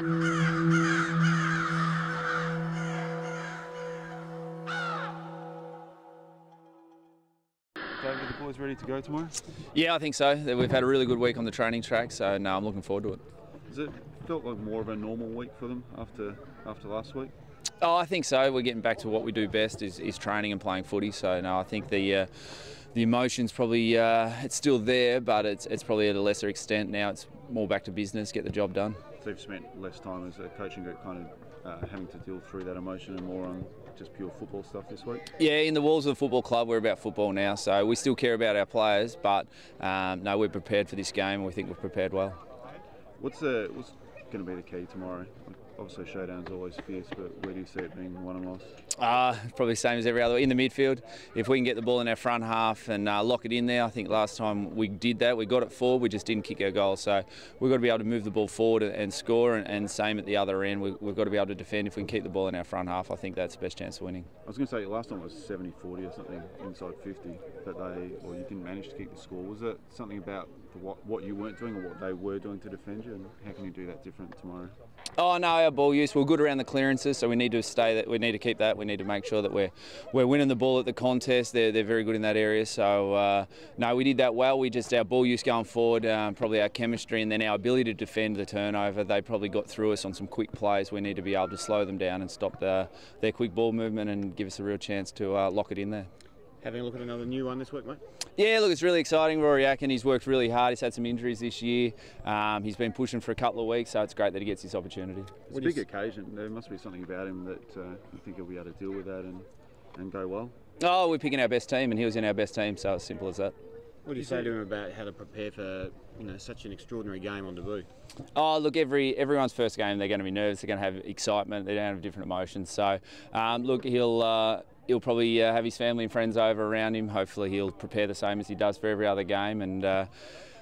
David, are the boys ready to go tomorrow? Yeah, I think so. We've had a really good week on the training track, so no, I'm looking forward to it. Has it felt like more of a normal week for them after last week? Oh, I think so. We're getting back to what we do best, is training and playing footy. So no, I think the emotions probably it's still there, but it's probably at a lesser extent now. It's more back to business, get the job done. So you've spent less time as a coaching group kind of having to deal through that emotion and more on just pure football stuff this week? Yeah, in the walls of the football club, we're about football now, so we still care about our players, but no, we're prepared for this game and we think we've prepared well. What's going to be the key tomorrow? Obviously, showdown's always fierce, but where do you see it being won and lost? Probably the same as every other. In the midfield, if we can get the ball in our front half and lock it in there, I think last time we did that, we got it forward, we just didn't kick our goal. So we've got to be able to move the ball forward and score, and same at the other end. We've got to be able to defend. If we can keep the ball in our front half, I think that's the best chance of winning. I was going to say, last time it was 70-40 or something, inside 50, but you didn't manage to keep the score. Was it something about what you weren't doing or what they were doing to defend you, and how can you do that different tomorrow? Oh no, our ball use, we're good around the clearances, so we need to we need to keep that. We need to make sure that we're winning the ball at the contest. They're very good in that area, so no, we did that well. Our ball use going forward, probably our chemistry, and then our ability to defend the turnover. They probably got through us on some quick plays. We need to be able to slow them down and stop their quick ball movement and give us a real chance to lock it in there. Having a look at another new one this week, mate? Yeah, look, it's really exciting. Rory Akin, he's worked really hard. He's had some injuries this year. He's been pushing for a couple of weeks, so it's great that he gets this opportunity. It's a big occasion. There must be something about him that you think he'll be able to deal with that and go well. Oh, we're picking our best team, and he was in our best team, so it's simple as that. What do you say to him about how to prepare for such an extraordinary game on debut? Oh, look, everyone's first game, they're going to be nervous, they're going to have excitement, they're going to have different emotions. So, look, he'll probably have his family and friends over around him. Hopefully he'll prepare the same as he does for every other game, and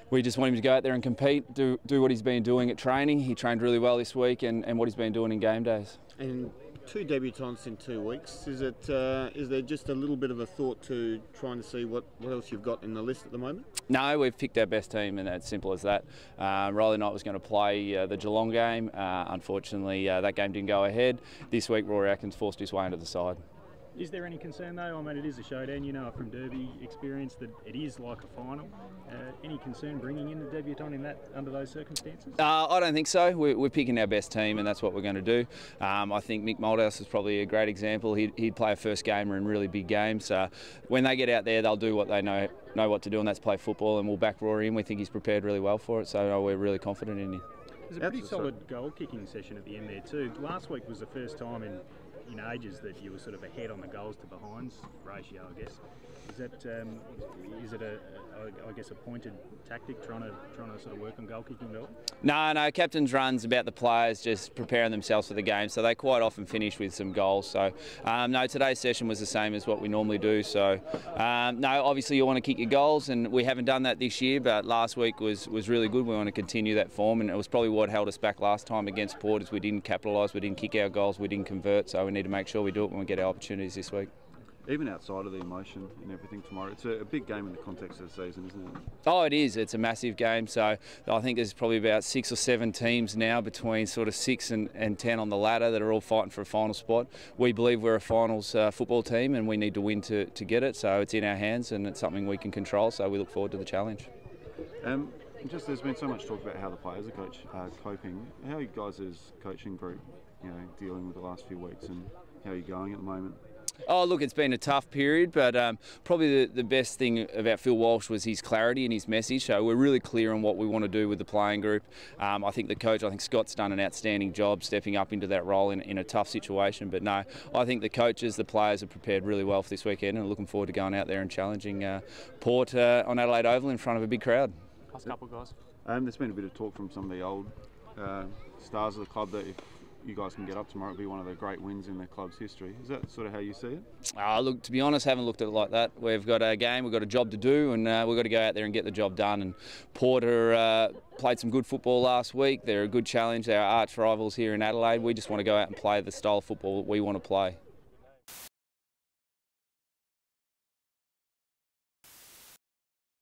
we just want him to go out there and compete, do what he's been doing at training. He trained really well this week, and what he's been doing in game days. And 2 debutants in 2 weeks. Is there just a little bit of a thought to trying to see what else you've got in the list at the moment? No, we've picked our best team, and it's simple as that. Riley Knight was going to play the Geelong game. Unfortunately, that game didn't go ahead. This week, Rory Atkins forced his way into the side. Is there any concern though? I mean, it is a showdown, you know it from Derby experience that it is like a final. Any concern bringing in a debutant under those circumstances? I don't think so. We're picking our best team, and that's what we're going to do. I think Mick Moldhouse is probably a great example. He'd play a first gamer in really big games. When they get out there, they'll do what they know what to do, and that's play football, and we'll back Rory in. We think he's prepared really well for it, so we're really confident in him. There's a pretty solid goal kicking session at the end there too. Last week was the first time in ages that you were sort of ahead on the goals to behinds ratio, I guess. Is it a pointed tactic trying to sort of work on goal kicking well? No, captain's run's about the players just preparing themselves for the game, so they quite often finish with some goals. So no, today's session was the same as what we normally do. So no, obviously you want to kick your goals, and we haven't done that this year, but last week was really good. We want to continue that form, and it was probably what held us back last time against Port, is we didn't capitalise, we didn't kick our goals, we didn't convert, so we need to make sure we do it when we get our opportunities this week. Even outside of the emotion and everything tomorrow, it's a big game in the context of the season, isn't it? Oh, it is. It's a massive game. So I think there's probably about 6 or 7 teams now between sort of 6 and 10 on the ladder that are all fighting for a final spot. We believe we're a finals football team, and we need to win to get it. So it's in our hands, and it's something we can control. So we look forward to the challenge. There's been so much talk about how the players are coping. How are you guys as coaching group, dealing with the last few weeks, and how are you going at the moment? Oh, look, it's been a tough period, but probably the best thing about Phil Walsh was his clarity and his message. So we're really clear on what we want to do with the playing group. I think the coach, Scott's done an outstanding job stepping up into that role in a tough situation. But no, I think the coaches, the players are prepared really well for this weekend, and looking forward to going out there and challenging Port on Adelaide Oval in front of a big crowd. Last couple of guys. There's been a bit of talk from some of the old stars of the club that if you guys can get up tomorrow, it'll be one of the great wins in the club's history. Is that sort of how you see it? Look, to be honest, I haven't looked at it like that. We've got a game, we've got a job to do, and we've got to go out there and get the job done. And Porter played some good football last week. They're a good challenge. They're our arch rivals here in Adelaide. We just want to go out and play the style of football that we want to play.